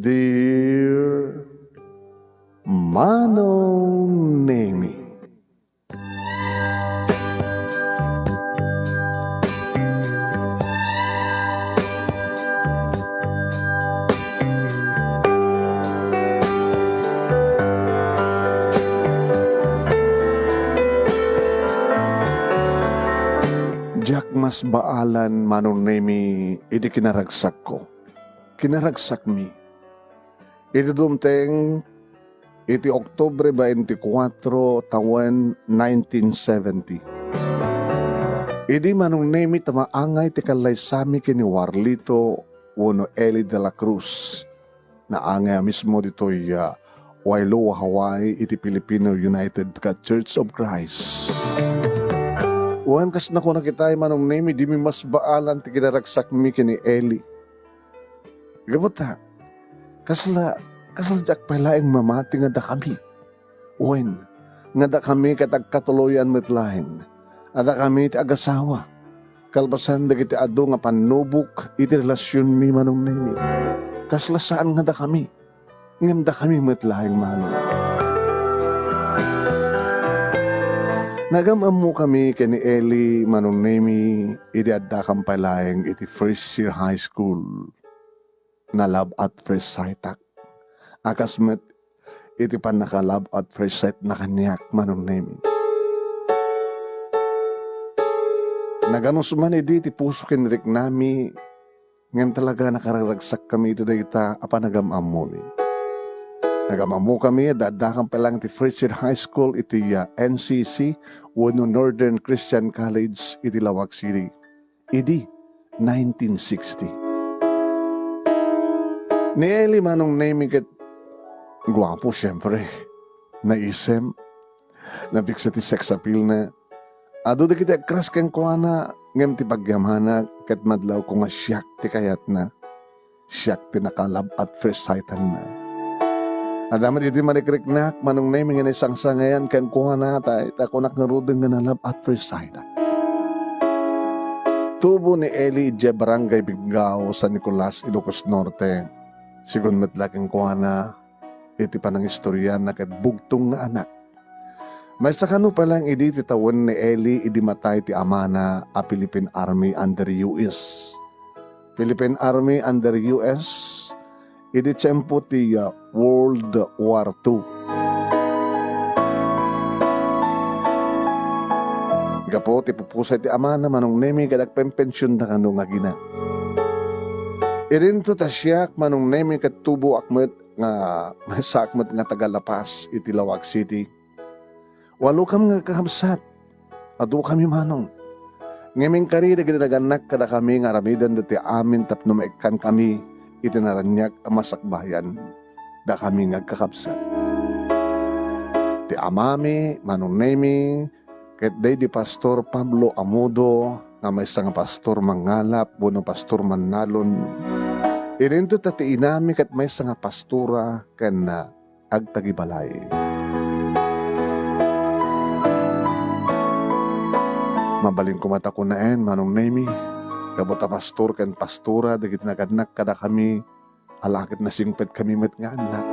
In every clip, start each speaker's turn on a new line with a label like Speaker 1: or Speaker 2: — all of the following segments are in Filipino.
Speaker 1: Dear Manong Nemi, Jack mas baalan Manong Nemi, iti kinaragsak ko. Kinaragsak mi. Iti dumteng iti Oktubre 24, taon 1970. Idi Manong Nemi tamaangay ti kalay sami kini Warlito uno Eli de la Cruz na angay mismo dito'y Wailoa, Hawaii iti Filipino United Church of Christ. Uwan kas na ko nakita Manong Nemi di mi mas baalan ti kinaragsak mi kini Eli. Gabuta, kasla jak palaing mamati nga da kami. Uwan, nga da kami katagkatuloyan metlahin. Ada kami ti agasawa. Kalbasan da kiti ado nga panubok iti relasyon mi Manong Nemi. Kasla saan nga da kami. Ngam da kami metlahin Manong. Nagamam mo kami kini Eli Manong Nemi iti adda kang palaing iti first year high school na love at first sight ak. Akas met iti pan naka-love at first sight na kanyak Manong Nemi. Naganos man iti puso kinrik nami ngan talaga nakaragsak kami ito dayta apa nagamam mo ni. Nagamam mo kami dadakang palang iti first year high school iti NCC wano Northern Christian College iti Lawag City. Idi 1960. Ni Eli Manong Nemi ket gwapo siyempre. Naisem. Nabiksa ti sex appeal na. Ado di kita kras ken kuana ngem ti pagyamana ket madlaw ko nga siyak ti kayat na. Siyak ti nakalab at first sightan na. Adamat iti manikrik na Manong Nemi nga isang sangayan ken kuana ta itakunak nga rudeng nga nalab at first sight. Tubo ni Eli ije barangay Biggao sa Nicolas, Ilocos Norte. Sigun metlaking kuana iti panang istorya na ket bugtong nga anak. May sakano pa lang idi ti tawon ni Eli idi matay ti amana a Philippine Army under US. Philippine Army under US idi tiyempo ti World War II. Gapo ti pupusay ti amana Manong Nemi kadak pempensyon na kano nga gina. Irinto ta siyak Manong Nemi ket tubo akmet nga sakmet nga Tagalapas iti Lawag City. Walo kam nga kakabsat. Adu kami Manong. Ngeming kari nagdaganak kada kami nga ramidan dati amin tapno maikkan kami iti naranyak masakbayan da kami nga kakabsat. Ti amami Manong Nemi ket day di Pastor Pablo Amudo nga may nga pastor Mangalap buno pastor Manalon. Irinto tati inami ket may nga pastura ken agtagibalay. Mabaling kumata ko naen Manong Nemi. Kabota pastor ken pastura dagiti nagadnak kada kami alakit na singpet kami met nga anak.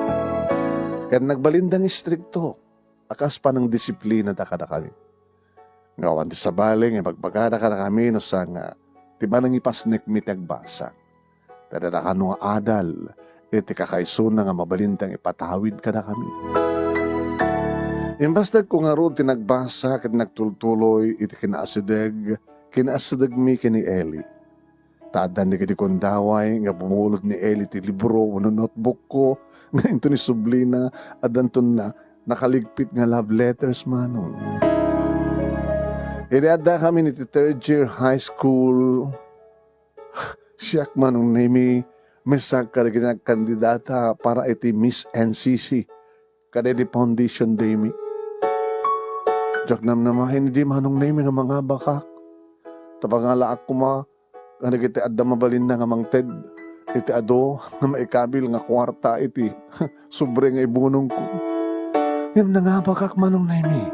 Speaker 1: Ken nagbalindang istrikto akas pa ng disiplina da kada kami. Ngawan ti sabaling pagpagada kada kami no sang tiba nang ipasnek mitagbasa. Tada kano nga adal iti kakaisuna nga mabalintang ipatawid kada kami. Imbastag ko nga ro tinagbasa ket nagtultuloy iti kinaasideg mi kini Eli. Taadan di kiti kondaway nga bumulot ni Eli ti libro wano notebook ko nga into ni Sublina adanton na nakaligpit nga love letters Manong. Idiada kami ni third year high school. Siyak Manong Nemi mesag kada kandidata para iti Miss NCC kada di foundation day mi. Jak namnamahin di Manong Nemi nga mga bakak. Tapangala ako nga kita adda mabalin na nga mang ted iti ado nga maikabil nga kwarta iti sobre nga ibunong ko. Yan na nga bakak Manong Nemi.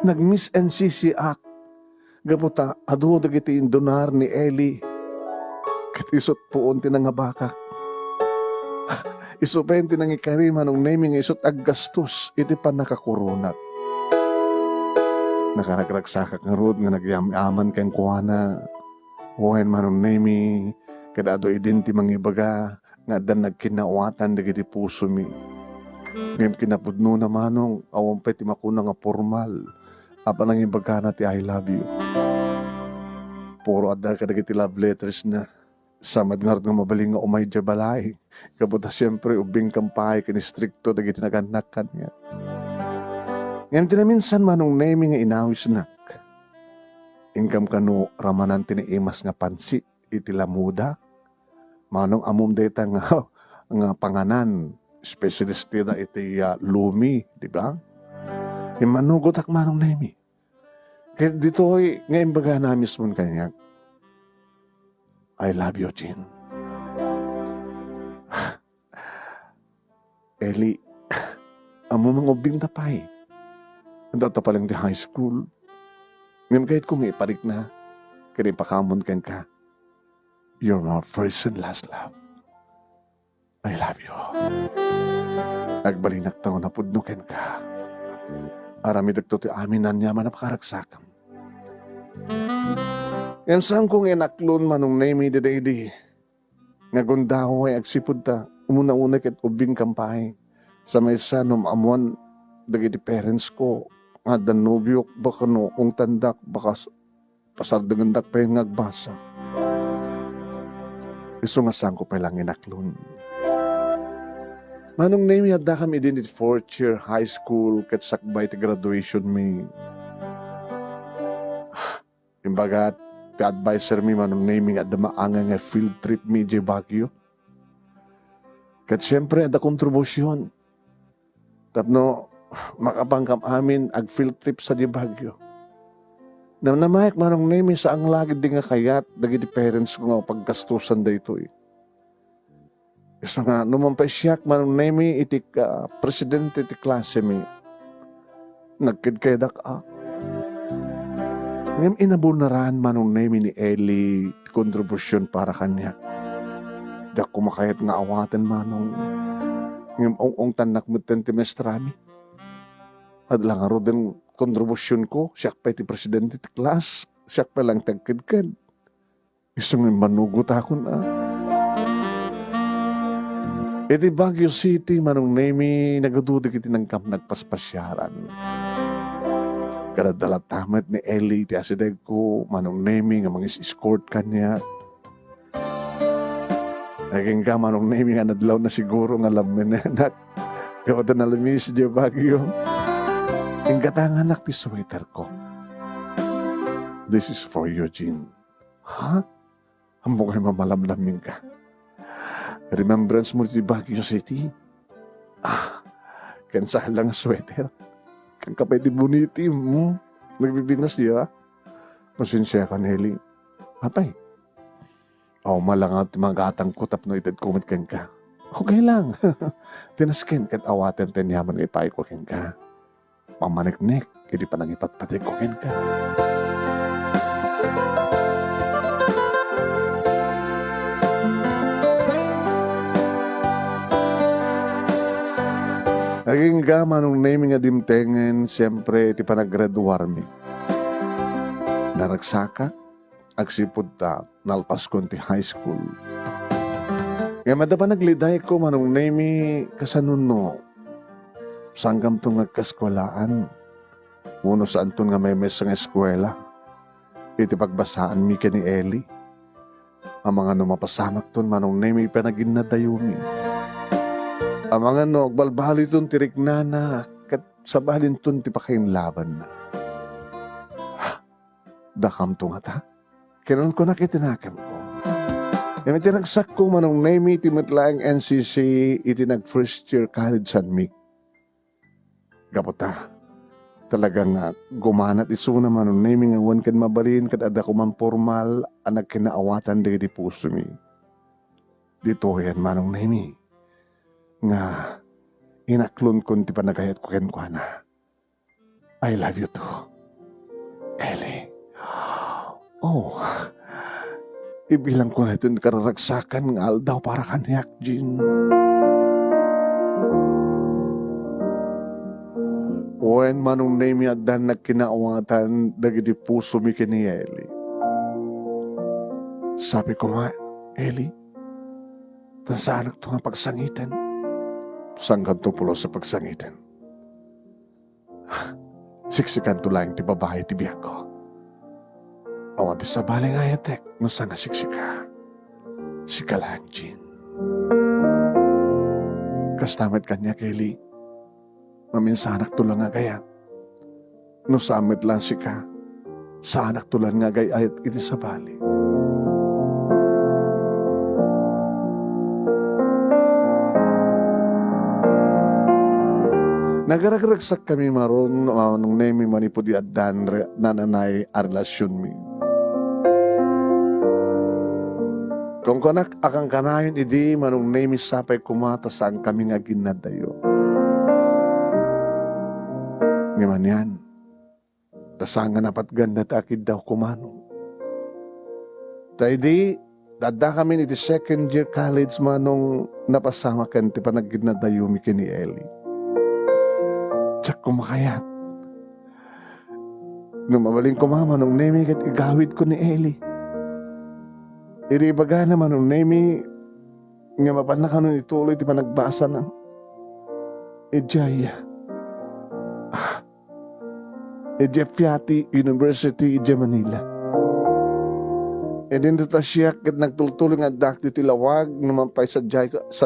Speaker 1: Nag-Miss NCC ak. Gaputa ado dagiti indonar ni Eli. Ket isot puon ti nga bakak. Isupenti nang ikari manong naming isot aggastos iti pa nakakurunat. Nakaragragsakak nga rod nga nagyam-aman kang kuwana. Huwain manong nami kadado idinti mangibaga nga dan nagkinawatan dagiti puso mi. Ngayon kinapudno na manong awang peti makuna nga formal. Apa nang ibaga na ti I love you. Puro adda kadagiti love letters na. Samad nga nga mabaling nga umay balay. Kabuta siyempre ubing kampay kinistrikto dagiti naganak kanya. Ngayon tinaminsan manong nami nga inawis nak. Ingkam kano ramanan tiniimas nga pansi iti lamuda. Manong amom deta nga nga panganan. Specialist tida iti lumi, di ba? Imanugot ak manong nami. Kaya dito ay ngayon baga na mismo kanya. I love you, Jean. Eli, amo mga ubing tapay. Ang data pa lang di high school. Ngayon kahit kung iparik na, kaya pakamon kan ka. You're my first and last love. I love you. Nagbalinak taon na pudnukin ka. Arami dagto ti amin na niya manapakaragsakan. Yan saan kong inaklon manong nami dida-idi. Ngagundaho ay agsipod ta, umuna-una ket ubing kampay. Sa may sanom amuan, dagiti parents ko, nga danubyo, baka no, kung tandak, baka pasardagandak pa yung nagbasa. Iso nga saan ko pa lang inaklon. Manong nami hadda kami din it fourth year high school ket sakbay ti graduation mi. Imbagat, ti advisor mi manong naming at maanga nga field trip mi di Baguio. Kat siyempre ada kontribusyon. Tapno makapangkam amin ag field trip sa di Baguio. Namayak manong naming sa ang lagid di nga kayat dagiti parents ko nga paggastusan da ito eh. Isa nga numampasyak manong naming iti presidente ti klase mi. Nagkidkaydak Ngayon inabunaran manong nami ni Eli kontribusyon para kanya. Dak kumakayat nga awatan manong ngayon ong tanak mo tentimestrami. At lang aro din kontribusyon ko, siyak pa iti presidente ti class, siyak pa lang tagkadkad. Isang manugot ako na. Iti Baguio City manong nami nagadudik iti nagkam nagpaspasyaran. Kada dalatamat ni Eli ti asideg ko manong nami nga mga escort kanya. Naging ka manong nami nga nadlaw na siguro nga lamin na anak. Kawata na lamis di Baguio. Ingkatangan anak ti sweater ko. This is for you, Jean. Ha? Amo kayo mamalamlamin ka. Remembrance mo ti Baguio City? Kansahan lang sweater. Kang kapay di boniti mo. Nagbibinas siya. Pasensya ka, Nelly. Apay. Malangat mga atang ko tapno itad kumit kan ka. Okay lang. Tinaskin kat awaten tenyaman ipay ko ken ka. Pamanik-nik, hindi pa nang ipatpatik ko ken ka. Naging gama nung naming nga dimtengen, siyempre iti panaggraduar mi. Naragsaka, agsipod ta, nalpas ko ti high school. Nga madapa nagliday ko manong nami kasanuno. Sanggam tong nagkaskwalaan. Uno saan to nga may mes nga eskwela. Iti pagbasaan mi ka ni Eli. Ang mga numapasamak ton manong nami panagin na dayumi. Ang mga agbalbali ton tirik na kat sabalin ton ti pakainlaban na. Dakam to nga ta. Kinon ko nakitinakam ko. Yung itinagsak ko manong nami timatlaang NCC iti nag first year college San Mig. Kapota, talagang gumanat iso naman nung naming awan kan mabalin kat ada ko man formal anak kinaawatan di puso mi. Dito yan manong nami. Nga inaklon ko ti panagayat ko ken kwa na. I love you too. Ellie. Oh, ibilang ko na ito kararagsakan ng aldaw para kanyak, Jean. Wen manong name dan nagkinaawatan dagiti puso mi kini Eli. Sabi ko nga, Eli, saan ito nga pagsangitan? Saan kanto pulo sa pagsangitan? Siksikan to lang ti babae ti biyak ko. Awan ti sabali nga yatek, no saan nga siksika? Sikalaan, Jean. Kastamit kanya, Kelly. Maminsanak tulang nga gaya. No samit lang sika, sa anak tulang nga gaya ayat iti sabali. Nagaragraksak kami maron nung nemi manipudi at dan nananay a relasyon mi. Kung kanak akang kanayon idi manung nemi sapay kumata saan kami nga ginadayo. Ngayon yan, tasanga napat ganda takid daw kumano. Ta idi, dada kami ni di second year college manong napasama kan ti panagginadayo mi kini Eli. Tsak kumakayat. Nung mabaling kumama nung nemi kat igawid ko ni Eli. Iribaga naman nung nemi nga mapanak ka nung ituloy di pa nagbasa ng Ejaya. Fiati University Eja Manila. E din ta siya kat nagtultuloy nga dakti tilawag numampay sa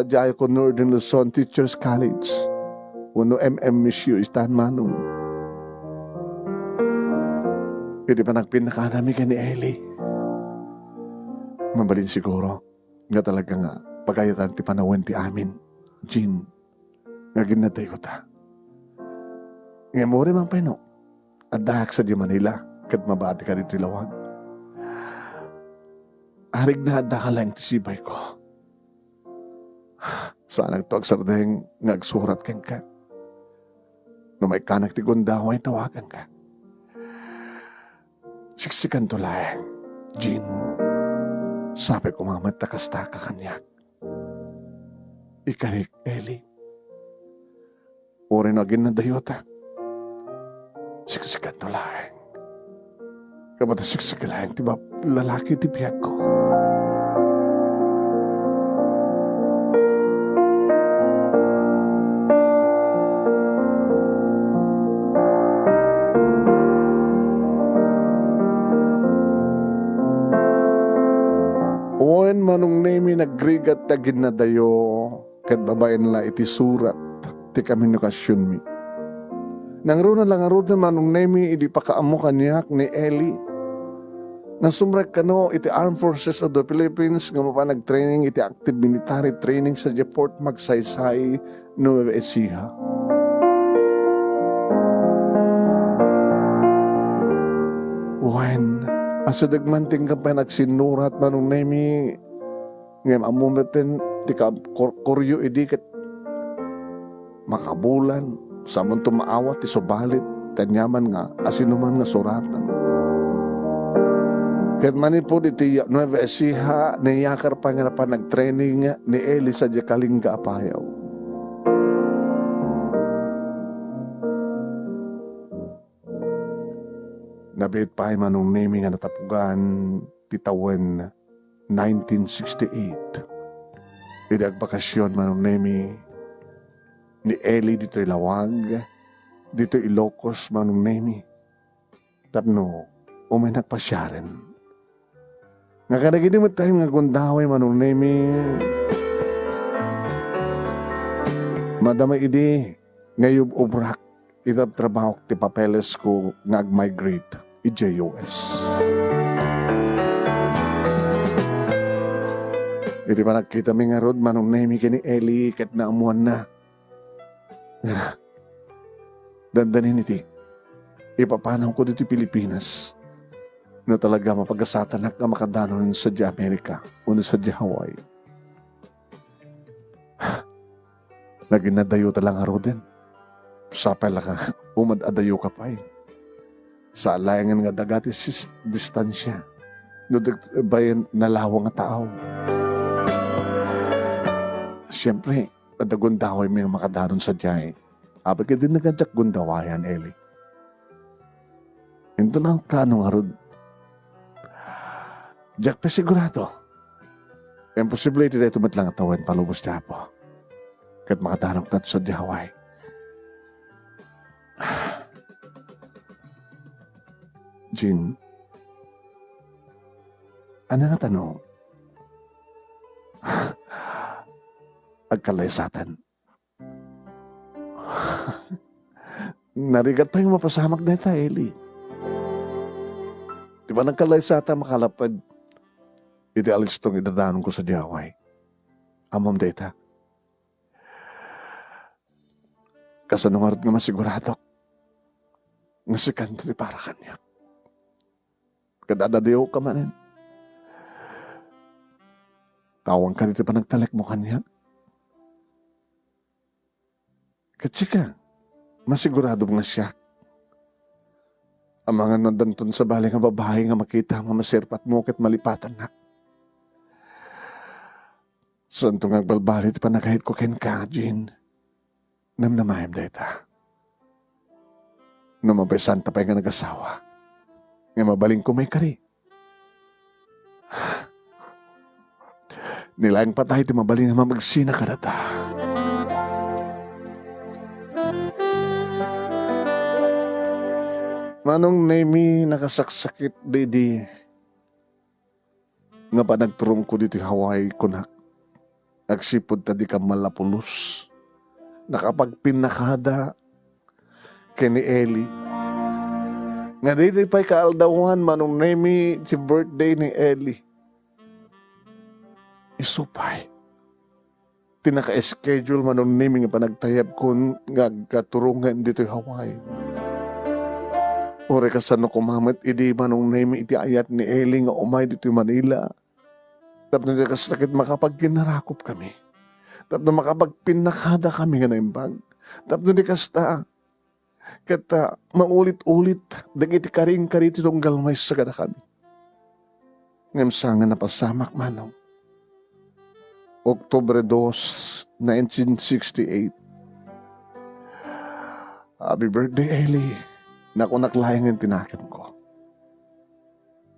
Speaker 1: Jayo ko Northern Luzon Teachers College. Uno MMSU istan manong. Hindi pa nagpinaka namin ka ni Eli. Mabalin siguro. Nga talaga nga. Pagkayatan ti panawan ti amin. Jean. Nga ginatay ko ta. Nga mo rin mang peno. At dahak sa di Manila. Kat mabati ka dito ilawag. Arig na adda ka lang ti sibay ko. Saan nagtuag sardeng ngagsurat kang ka. No may kanak ti gundaw ay tawagan ka. Siksikan to lang, Jean. Sabi ko mamatakas-ta ka kanyak. Ikarik, Eli. Uri na ginadayota. Siksikan to lang. Kapata siksikan lang, diba lalaki ti biyak ko. Oen manong nemi nagrigat tagid na dayo kat babaen la iti surat ti komunikasyon mi. Nang runa lang arud manong nemi idi pakaamo kanyak ni Eli. Nang sumrek kano iti Armed Forces of the Philippines nga mapanag-training iti active military training sa Port Magsaysay, Nueva Ecija. When asa dagmanting ka pa nagsinurat manong nemi ngayon amumetin ti koryo idi kat makabulan sa munto maawat ti subalit tanyaman nga asinuman nga suratan. Kat manipod iti Nueva Ecija niyakar pa nga pa nagtraining ni Eli sa Kalinga Apayaw. Nabit pa manong nemi nga natapugan titawan 1968. Idagbakasyon manong nemi ni Eli dito Ilawag, dito Ilocos manong nemi. Tapno, umay nagpasyaren. Nga kanagini mo tayo nga gundaway manong nemi. Madama idi, ngayub ubrak, itap trabaho ti papeles ko nga ag-migrate i-JUS. Iti pa nakita mi nga rod manong nemi kini Eli kat naamuan na. Dandanin iti, ipapanaw ko dito Pilipinas na talaga mapag-asatanak na makadanon sa Amerika o sa Hawaii. Naginadayo talang aro din. Sapay ka, umad-adayo ka pa eh. Sa alayangan nga dagati distansya. No bayan nalawang nga tao. Siyempre, adagon dahoy may makadanon sa Jai. Apa ka din nagadyak gundawayan, Eli. Ito na kanong arod. Jak pa sigurado. Imposible iti dito matlang atawan palubos na po. Kat makatarang tato sa dihaway. Jean, ano nga tanong? Agkalaysatan. Narigat pa yung mapasamak na ita, Eli. Di ba nagkalaysatan makalapad? Iti alis tong idadanon ko sa diyaway. Amam da ita. Kasanungarot nga masigurado. Nga si kanto di para kanya. Kadadadiyo ka manin. Tawang ka dito pa nagtalek mo kanya. Katsika, masigurado nga siya. Ang mga nadanton sa bali nga babae nga makita nga masirpat mo ket malipatan na. Saan itong agbalbalit pa nakahit ko ken ka, Jean? Namnamayam da ita. Numabesan tapay nga nag-asawa. Nga mabaling ko may kari. Nilayang patay ti mabaling nga mamagsina ka na ta. Manong Nemi nakasaksakit di nga pa nagturong ko dito Hawaii kunak. Agsipod ta di ka malapulos. Nakapagpinakada kini Eli. Nga di pa'y kaaldawan manong Nemi si birthday ni Eli. Isupay. Tinaka-schedule manong Nemi nga panagtayab kun nga katurungan dito Hawaii. Ore ka sa no kumamit, idi manong Nemi iti ayat ni Eli nga umay dito Manila. Tapos na kasakit makapagkinarakop kami. Tapos na makapagpinakada kami nga naimbag. Tapos na kasta, kata maulit-ulit, dagiti karing-karit itong galmay sa kada kami. Ngam sa nga napasamak manong. Oktubre 2, 1968. Happy birthday, Eli. Naku naklayang yung tinakin ko.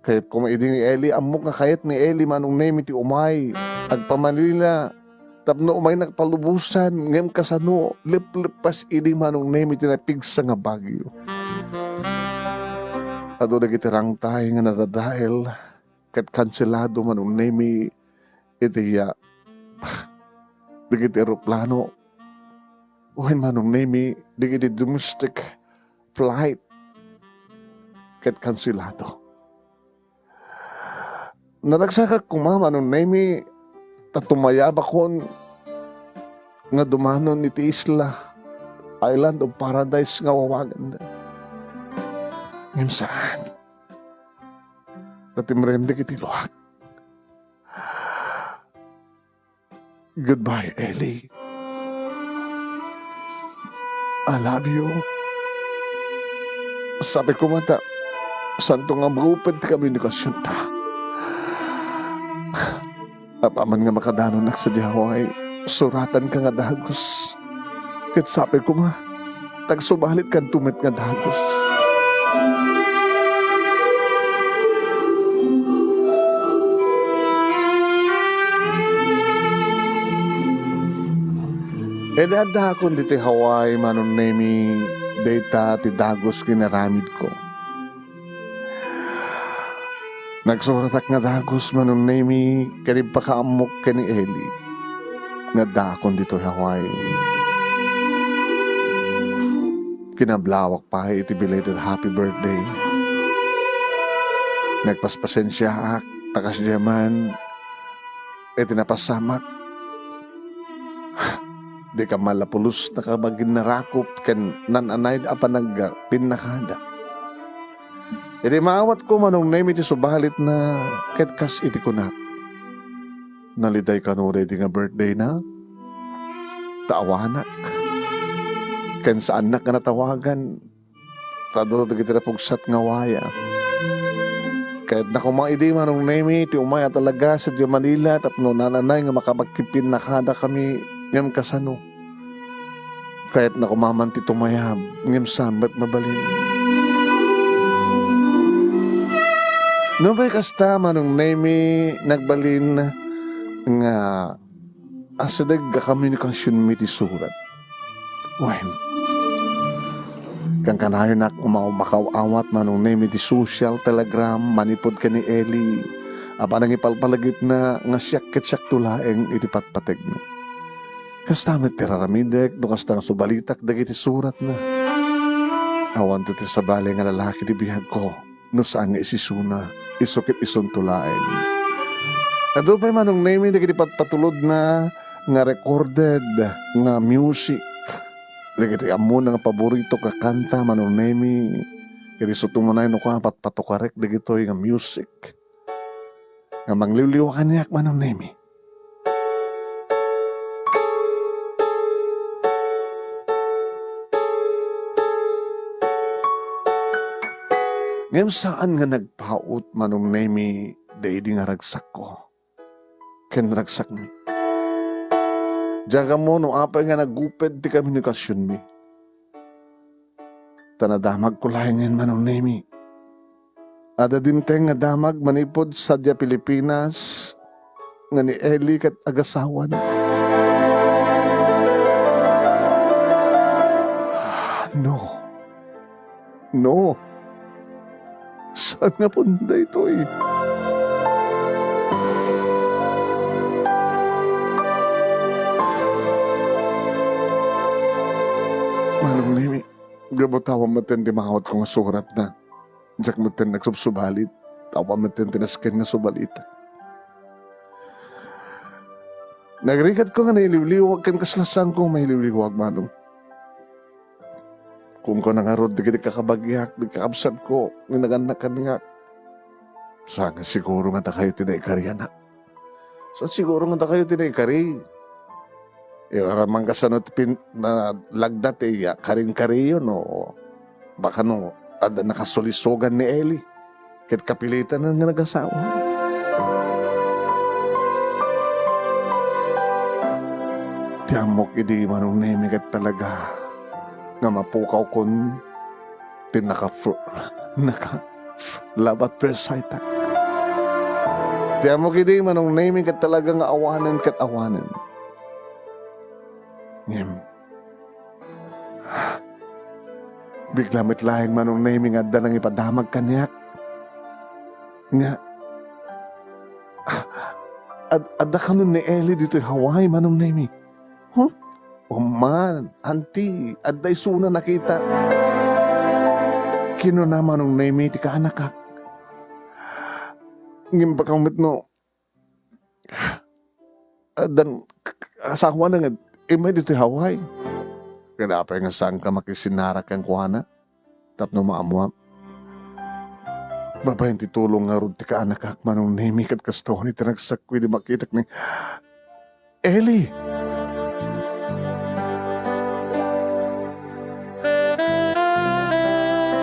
Speaker 1: Kahit kumaidin ni Eli, amok nga kahit ni Eli manong Nemi ti umay. Agpamanila, tapno umay nagpalubusan, ngem kasano, lip-lipas idi manong Nemi ti napigsa nga bagyo. Ado nagitirang tayo nga nadadahil, kat kanselado manong Nemi, itiya, digiti aeroplano, uhin manong Nemi, digiti domestic flight, kat kanselado. Naragsakak kumama nung Nemi, tatumayab akon nga dumanon iti isla, Island of Paradise nga wawagan na. Ngayon saan? Tatimrendik iti luwag. Goodbye, Eli. I love you. Sabi ko mata, santo nga magupad komunikasyon ta. Apaman nga makadanon nak sa dihaway, suratan ka nga dagos. Kat sabi ko ma, tagsubalit kan tumit nga dagos. Edada akong diti Hawaii manon Nemi, data ti dagos kinaramid ko. Nagsuratak nga dagos manon Nemi, kanib pa kaamok ka ni Eli. Nga dakon dito Hawaii. Kinablawak pa iti belated happy birthday. Nagpaspasensya ak, takas diyaman, iti napasamak. Di ka malapulos na ka maginarakop kan nananayd apa nagpinakada. Iti maawat ko manong Nemi iti subalit na ketkas iti kunak. Naliday ka no ready nga birthday na. Taawanak. Ken sa anak nga natawagan. Tado iti na pugsat nga waya. Kahit na kumaidi manong Nemi iti umaya talaga sa di Manila tapno nananay nga makapagkipin nakada kami ngam kasano. Kahit na kumaman ti tumayab, ngem sambat mabalin. No bay kasta manong nemi nagbalin nga asadag ka komunikasyon mi ti surat. Well, kang kanayon nak makawawat manong nemi ti social telegram manipod ka ni Eli. Apa nang ipalpalagip na nga siyak tulaeng iti patpateg na. Kastamit ti raramidek no kasta nga subalitak dagiti surat na. Awan to ti sabali nga lalaki ti bihag ko no saan nga isisuna isukit ison tulaeng. Ado pa'y manong nemi dagiti patpatulod na nga recorded nga music. Dagiti amo nga paborito ka kanta manong nemi. Kaya sutumunay no ka patpatukarek dagitoy nga music. Nga mangliwliwakan niyak manong nemi. Ngayon saan nga nagpaut manong nemi daidi nga ragsak ko. Ken ragsak mi. Diyaga mo no apay nga naguped ti komunikasyon mi. Tanadamag ko laing ngayon manong nemi. Ada dimteng nga damag manipod sa Sadya Pilipinas nga ni Eli kat agasawan. No. Saan nga punta ito eh? Manong nemi, gabotawan matin di makawat ko nga surat na. Diyak matin nagsubsubalit. Tawa matin tinaskin nga subalita. Nagrikat ko nga naililiwag kan kaslasan ko maililiwag manong. Kung ko nangarod, di kakabagyak, di kakabsad ko, naganak ka nga. Saan siguro nga ta kayo tinaikari na. Saan siguro nga ta kayo tinaikari? Aramang kasanot na lagdat karing-kari yun o baka no, nakasulisogan ni Eli. Kahit kapilitan na nga nag-asawa. Tiyamok idi manong nemi kat talaga nga mapukaw kon labat persaita. Tiyamok idi manong nemi kat talaga nga awanan kat awanan. Ngem. Biglamit lahing manong nemi nga dalang ipadamag kanyak. Nga. Adda ka nun ni Eli dito Hawaii manong nemi. Huh? Oh man, auntie, adday suna nakita. Kino na manong nemi di ka anakak. Ngem bakang mitno. Dan asawa na nga imay dito Hawaii. Kaya pa nga saan ka makisinarak ang kuhana? Tapno maamuam. Babayin titulong nga rin ti ka anak manong nemi kat kasto ni tinagsakwi di makitak ni Eli!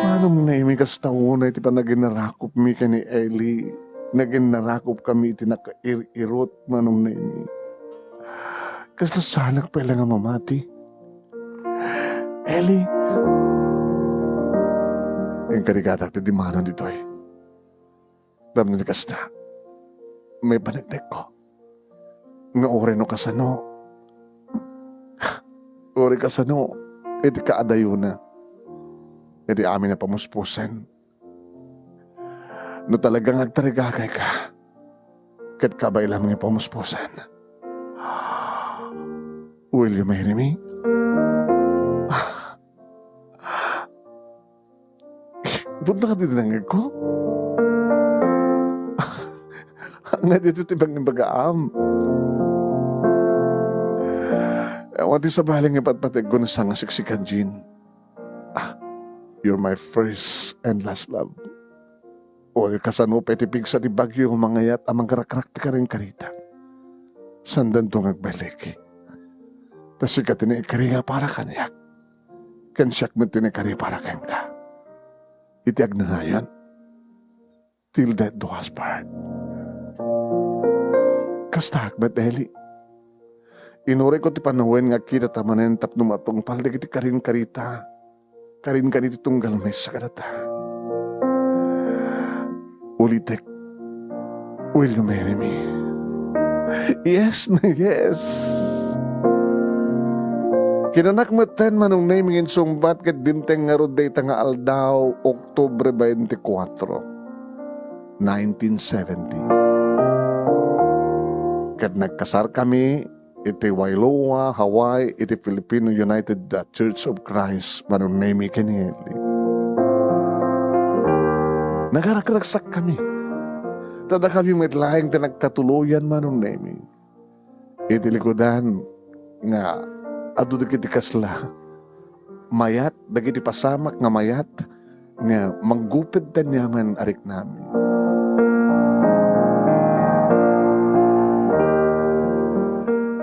Speaker 1: Manong nemi kasto na iti pa naginarakop mi ka ni Eli. Naginarakop kami iti nakairot manong nemi. Kaslasanak pa lang nga mamati. Eli! Yung karigatak ti dimanan dito eh. Dam na kasta. May panagdek ko. Nga ore no kasano. Ore kasano. Iti kaadayo na. Iti amin na pamuspusan. No talagang agtarigagay ka. Kat kabay lamang yung pamuspusan. Will you marry me? Punta ka dito ng ko? Nga dito tibang ng bagaam. Ewan ti sa baling ipatpatid ko na sa nga siksikan, Jean. You're my first and last love. O kasano petipig sa tibagyo yung mangayat amang karakrak ti ka rin karita. Sandan to ngagbalik. Tas ka tinikari nga para kanyak. Kansyak mo tinikari para kayang ka. Itiag na nga yan. Till death do us part. Kastak ba't Eli? Inuri ko ti panawin nga kita tamanen tapno matong palda kiti karin karita. Karin karita tunggal mes sa karata. Ulitek, will you marry me? Yes na yes. Kinanakmatan manong namingin sumbat kat dinteng nga roday tanga aldaw Oktubre 24, 1970. Kat nagkasar kami iti Wailoa, Hawaii, iti Filipino United Church of Christ manong naming kinili. Nagarakragsak kami. Tada kami mitlaing tinagkatuluyan manong naming. Iti likodan nga adu dagiti kasla mayat dagiti pasamak nga mayat nga manggupid tan yaman arik namin.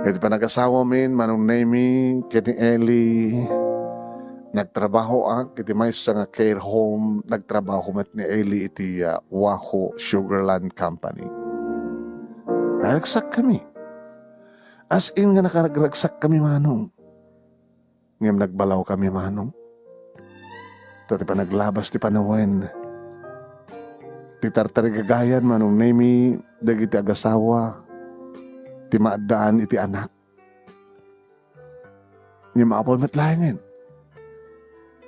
Speaker 1: Iti panagasawa min manong nami kiti Eli nagtrabaho ak iti may sa nga care home nagtrabaho mat ni Eli iti Waho Sugarland Company. Nagsak kami. As in nga nakaragsak kami manong. Ngayong nagbalaw kami manong. Tati pa naglabas ti panawen. Ti tartarigagayan manong nami dagiti agasawa. Ti maadaan iti anak. Ngayong maapol matlangin.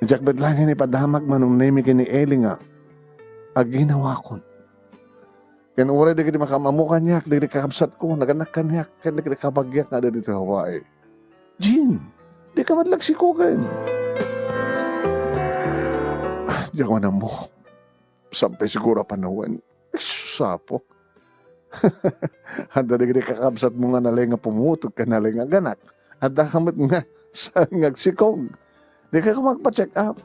Speaker 1: Diyak matlangin ipadamag manong nami kini Eli nga. Aginawa kon. Kaya uray dagiti makamamukan niyak, dagiti kakabsat ko, naganak ka niyak, kaya dagiti kabagyak nga dito Hawaii. Jean! Di ka madlagsikugan. Diyan ko na mo. Sampai siguro panawan. Sapo. Handa di kakabsat mo nga nalay nga pumutog ka nalay nga ganak. Handa kamot nga sa ngagsikog. Di ka magpa-check up.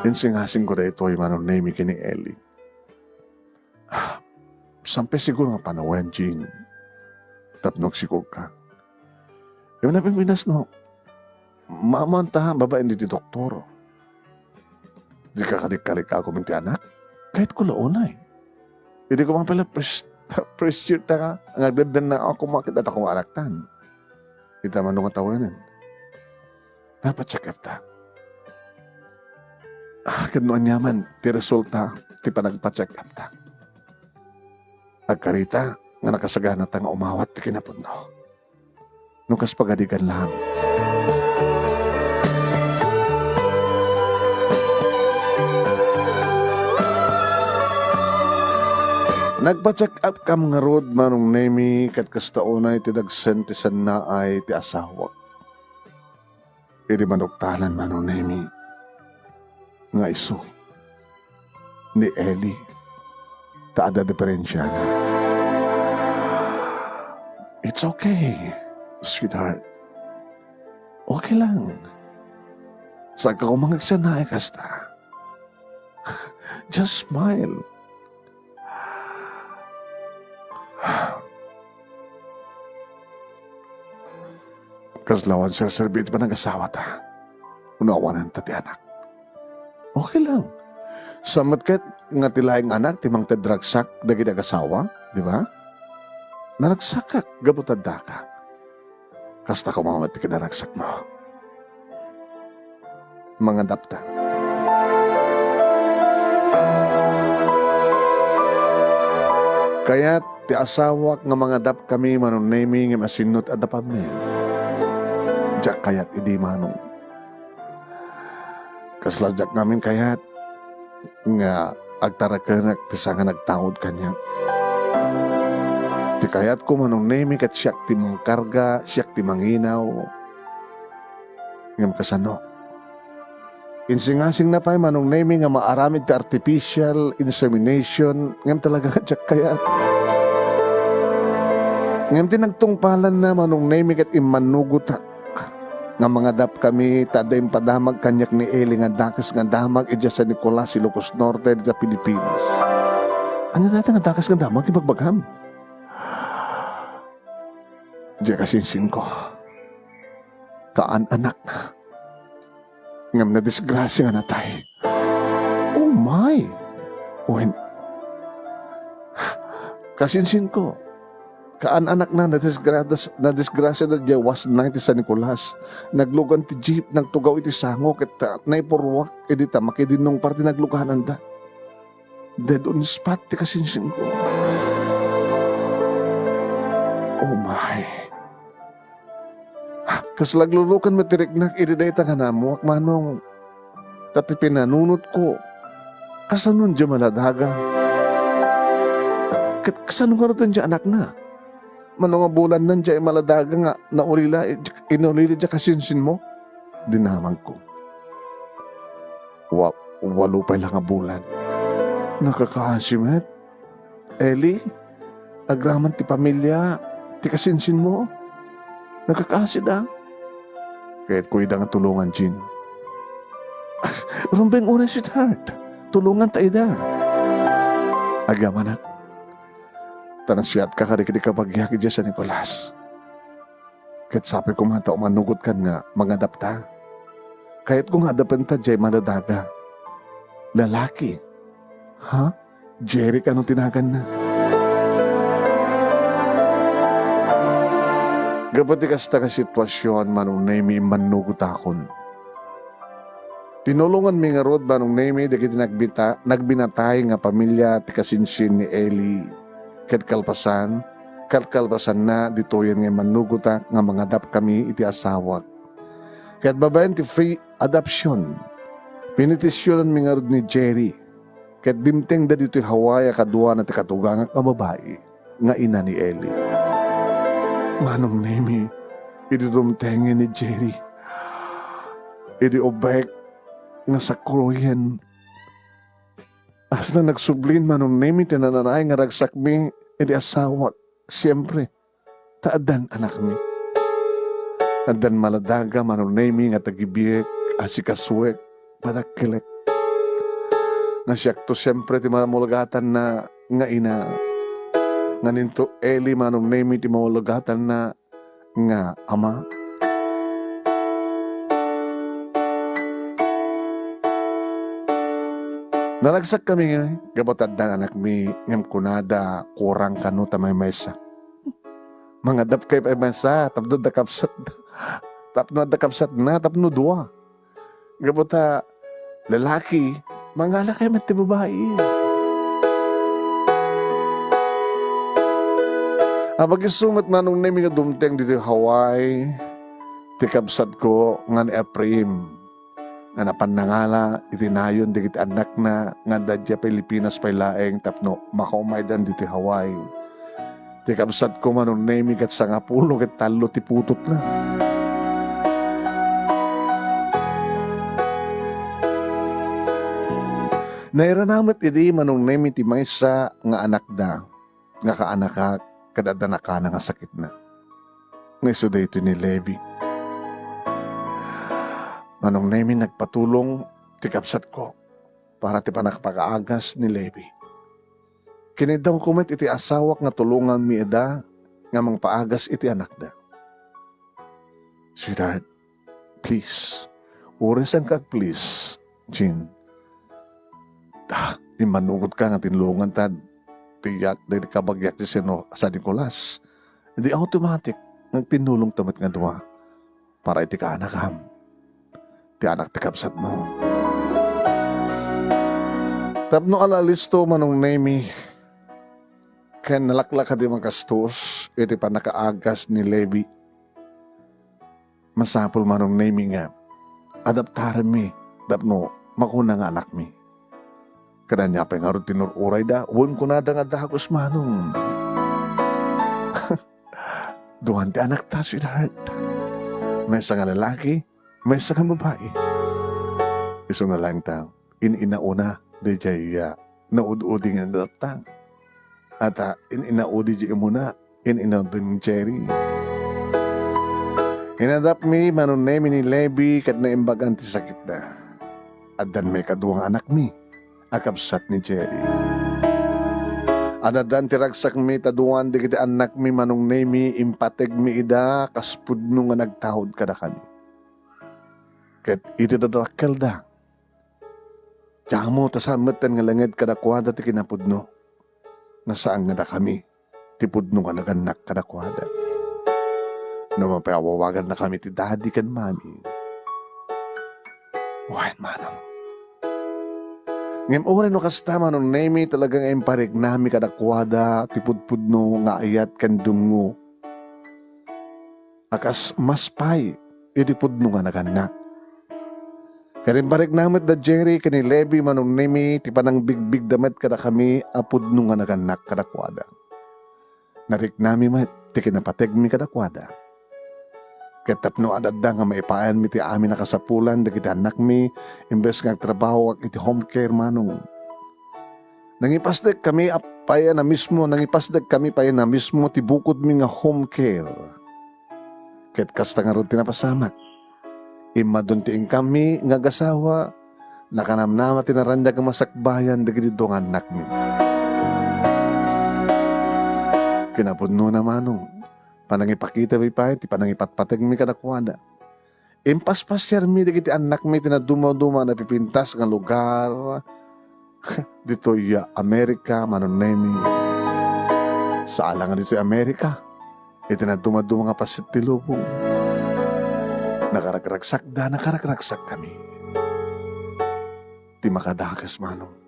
Speaker 1: Insingasing ko na ito ay manong name kini Eli. Sampai siguro nga panawan, Jean. Tapnog sikog ka. Yung napipinas no, mamantahan babae hindi doktor. Di ka kalik-kalik ako minti anak. Kahit ko launay. Hindi ko man pala pressure ta ka. Ang agdadan na ako makita at ako alaktan. Kita man nung tawanan. Napacheck up ta. Kanuan yaman, ti resulta, ti panagpa-check up ta. Agkarita, nga nakasagana ta nga umawat ti kinapudno. Nukas pagadigan lang. Nagpa-check up kam nga rod manong nemi kat kastaunay ti dagsentisan na ay ti asawa. Iri manuktalan manong nemi nga iso ni Eli taada diferensya na. It's okay, sweetheart. Okay lang. Saan ka kumangagsanay kasta? Just smile. Kaslawan sa serbit pa ng asawa ta. Unawanan ta ti anak. Okay lang. Samat kat nga tilaing anak, timang tadragsak, dagiti agasawa, di ba? Naragsakak, gabutad ka. Kasta ko mga mati kinaragsak mo. Mga dapta. Kaya ti asawak nga mga dap kami manong naming nga masinot at dapamin. Diyak kayat idi manong. Kasladyak namin kayat nga agtarakanak ti nga nagtawod kanya. Ti kayat ko manong nemi kat siyak ti mangkarga, siyak ti manginaw. Ngam kasano. Insingasing na pa'y manong nemi nga maaramid ti artificial insemination. Ngam talaga siyak kayat. Ngam ti nagtungpalan na manong nemi kat imanugutak. Nga mga dap kami tada yung padamag kanyak ni Eli nga dakas nga damag idya sa Nicolas, Ilocos Norte, sa Pilipinas. Ano dati nga dakas nga damag ibagbagam? Diya kasinsin ko. Kaan anak. Ngam na disgrasya nga natay. Oh my! Kasinsin ko. Kaan anak na nadisgrasya na dya was 90 sa Nicolas. Naglugan ti jeep, nagtugaw iti sango, kita naipurwak, edita makidinong parte nagluganan da. Dead on the spot ti kasinsin ko. Oh my. Kas laglulukan matiriknak, ididayta nga namuak manong. Tati pinanunot ko. Kasanun dya maladaga. Kasanun nga rin dya anak na. Manong bulan nan dya maladaga nga naulila, inulili dya kasinsin mo. Dinamang ko. Walo pa lang nga bulan. Nakakaasimet. Eli, agraman ti pamilya, ti kasinsin mo. Nakakaasid Kahit ko nga tulungan, Jin. Rumbeng una sweetheart. Tulungan ta ida. Agaman Tanasiyat ka karikidi ka pagyaki dyan sa Nicolas. Kahit sabi ko mata manugot kan nga mangadapta. Kahit kung hadapan ta dyan maladaga. Lalaki. Ha? Jerry ka nung tinagan na. Gapati kasta ka sitwasyon manong naimi manugot akon. Tinulungan mi nga rod manong naimi dagiti nagbinatay nga pamilya ti kasinsin ni Eli. Kat kalpasan na ditoyan nga manugutak nga mangadap kami iti asawak. Kat babayan ti free adoption. Pinitisyonan mi nga rod ni Jerry. Kat dimteng da dito Hawaii kadua na ti katugang nga babae nga ina ni Eli. Manong nemi, idi dumtengin ni Jerry. Idi obek nga sakroyen. Asla nagsublin manong nemi tinananay nga ragsak mi idi asawak. Siyempre, taadan anak mi. Taadan maladaga manong nemi nga tagibiyek, asikaswek, padakilek. Nasyak to siyempre ti mamulagatan na nga ina. Nga ninto Eli manong nemi ti mamulagatan na nga ama. Naragsak kami nga, gabotad na anak mi, ngam kunada, kurang kano tamay maysa. Mga dap kay pa maysa, tapno da kapsat na, tapno dua. Gabota, lalaki, mga lakay mati babae. Pag-isumat manong na mga dumteng dito Hawaii, ti kapsat ko nga ni Aprim. Nga napanangala, itinayon digit anak na nga dadya Pilipinas pay laeng tapno makaumaydan dito Hawaii. Ti kabsat ko manong nemi kat sangapulo kat talo ti putot na. Nairanamat idi manong nemi ti maysa nga anak da, nga kaanaka kadadanaka na nga sakit na. Nga iso dito ni Levi. Manong nemi nagpatulong ti kapsat ko para ti panakapag-aagas ni Levi. Kinidaw kumet iti asawak nga tulungan mi eda nga mangpaagas iti anak da. Sweetheart, please, urisan ka please, Jin. Imanugod ka nga tinulungan tad tiyak dahil kabagyak sa Nicolas. Hindi automatic ng tinulong tamat nga duwa para iti ka anakam. Ti anak ti kapsat mo. Tapno alalisto manong nemi kaya nalaklak ka di magkastos iti pa nakaagas ni Levi. Masapol manong nemi nga adaptaren mi tapno makuna nga anak mi. Kada niya pa nga rin tinururay da uwan ko na da nga dagos manong. Duhan ti anak ta sweetheart. May isa nga lalaki, may isa nga babae. Iso na lang tang, inauna di jaya naud-udi nga datang. At inaudi jaya muna, inaudi ni Jerry. Hinadap mi manon nemi ni Levi kat na imbagan ti sakit na. At dan may kaduang anak mi, akabsat ni Jerry. Adadan ti ragsak mi taduan di kita anak mi manong nemi impateg mi ida kaspudno nga nagtahod kada kami. Ket iti dadakkel da. Tiyamo tasamet nga langed kada kwada ti kinapudno. Nasaan nga da kami. tipod nung naganak kadakwada. No mapawawagan na kami ti daddy kan mami. Wain manong. Ngem oras no kasta manong nemi talagang emparik nami kadakwada tipudpud no nga ayat kan dungo. Akas mas pay itipud no nga naganak. Karin barik namit da Jerry kani Levi manong nemi ti panang bigbig damet kada kami apud no nga naganak kadakwada. Narik nami mat ti kinapateg mi kadakwada. Ketap no adada nga maipaan mi ti amin nakasapulan dagiti anak mi imbes nga trabaho ak iti home care manong. Nangipasdek kami apaya na mismo, nangipasdek kami paya na mismo ti bukod mi nga home care. Ket kasta nga ron tinapasamak. Imadun ti kami nga gasawa nakanamnama tinarandag nga masakbayan dagiti dong anak mi. Kinapudno na manong. Panangipakita mi pa, ti panangipatpateg mi kadakwada. Impaspasyar mi dagiti anak mi tinaduma-duma na pipintas nga lugar. Dito ya Amerika, manonemi. Sa alangan dito Amerika, itinaduma-duma nga pasit ti lubong. Nakaragragsak kami. Ti makadakas manong.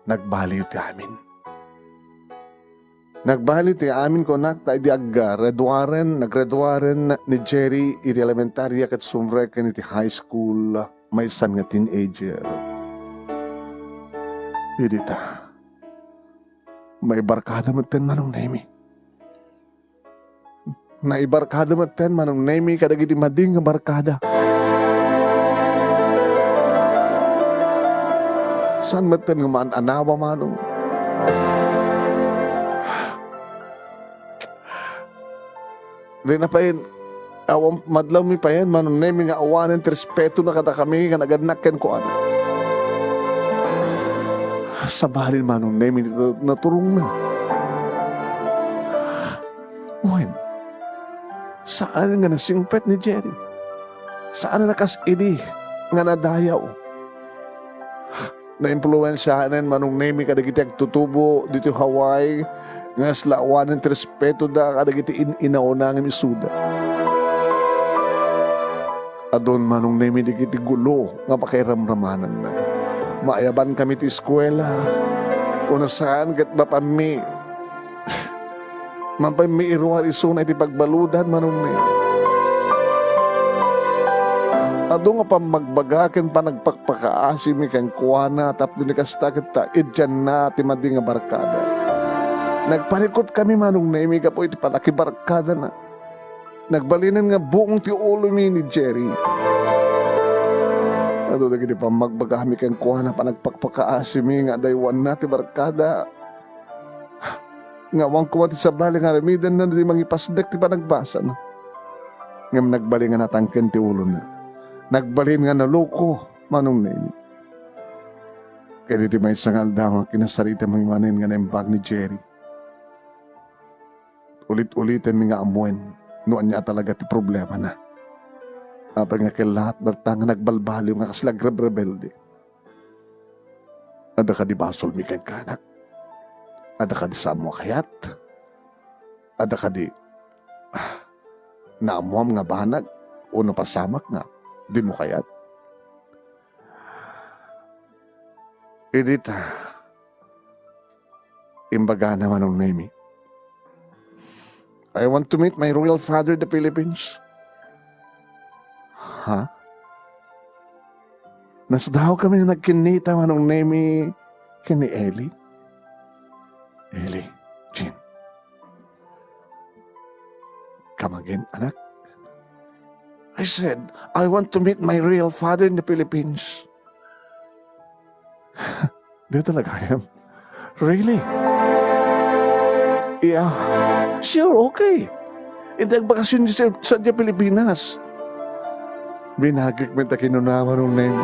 Speaker 1: Nagbaliw ti amin. Nagbali ti amin ko nakta di agga nagreduaren ni Jerry iti elementarya kat sumrek iti high school may san nga teenager. Idita. May barkada maten manong nemi. Naibarkada maten manong nemi kadagiti mading nga barkada. San maten nga maan anawa manong. Di na pa yun, awang madlaw mi pa yan, manong nemi nga awanan, respeto na kada kami, nga naganakken ko ano. Sa bahalin manong nemi, naturong na. Uwin, saan nga nasingpet ni Jerry? Saan na nakas-idi nga nadayaw? Na-impluensyahanan manong nemi kadagiti agtutubo dito Hawaii, nga slawanan ti respeto da kadagiti inauna nga misuda. Adon manong nemi digiti gulo nga pakiramramanan na. Maayaban kami ti eskwela. Una saan kat bapami. Mampay mi iruar iso na iti pagbaludan manong nemi. Ado nga pamagbagaken pa nagpakpakaasi mi kang kuwana tapos dinikasta kita idyan na ti madi nga barkada. Nagparikot kami manong nemi ka po iti palakibarkada na. Nagbalinan nga buong ti ulo mi ni Jerry. Ano na gini pa magbagami kang kuha na pa nagpakpakaasi mi nga daywan na ti barkada. Nga wang kumati sa bali nga remidan na rin mangipasdek ti panagbasa na. Ngam nagbali nga natangken ti ulo na. Nagbalin nga naluko manong nemi. Kaya di may sangal daw ang kinasarita mangimanin nga naimbag ni Jerry. Ulit-ulitin mi nga amuin, noon niya talaga ti problema na. Apag nga kay lahat bertang nagbalbaliw nga kaslag rebelde. Ada ka di basol mi kang kanak. Ada ka di samo kayat. Ada ka di naamuam nga banag. Uno pasamak nga. Di mo kayat. Edita. Imbaga naman ng nemi. I want to meet my royal father in the Philippines. Ha? Nasdaw kami na nagkinita manong nemi kini Ellie. Ellie, Jean. Come again, anak. I said, I want to meet my real father in the Philippines. Di talaga yan. Really? Yeah. Sure, okay. Hindi nagbakasyon sa Pilipinas. Binagik mo ta kinunaman ng name.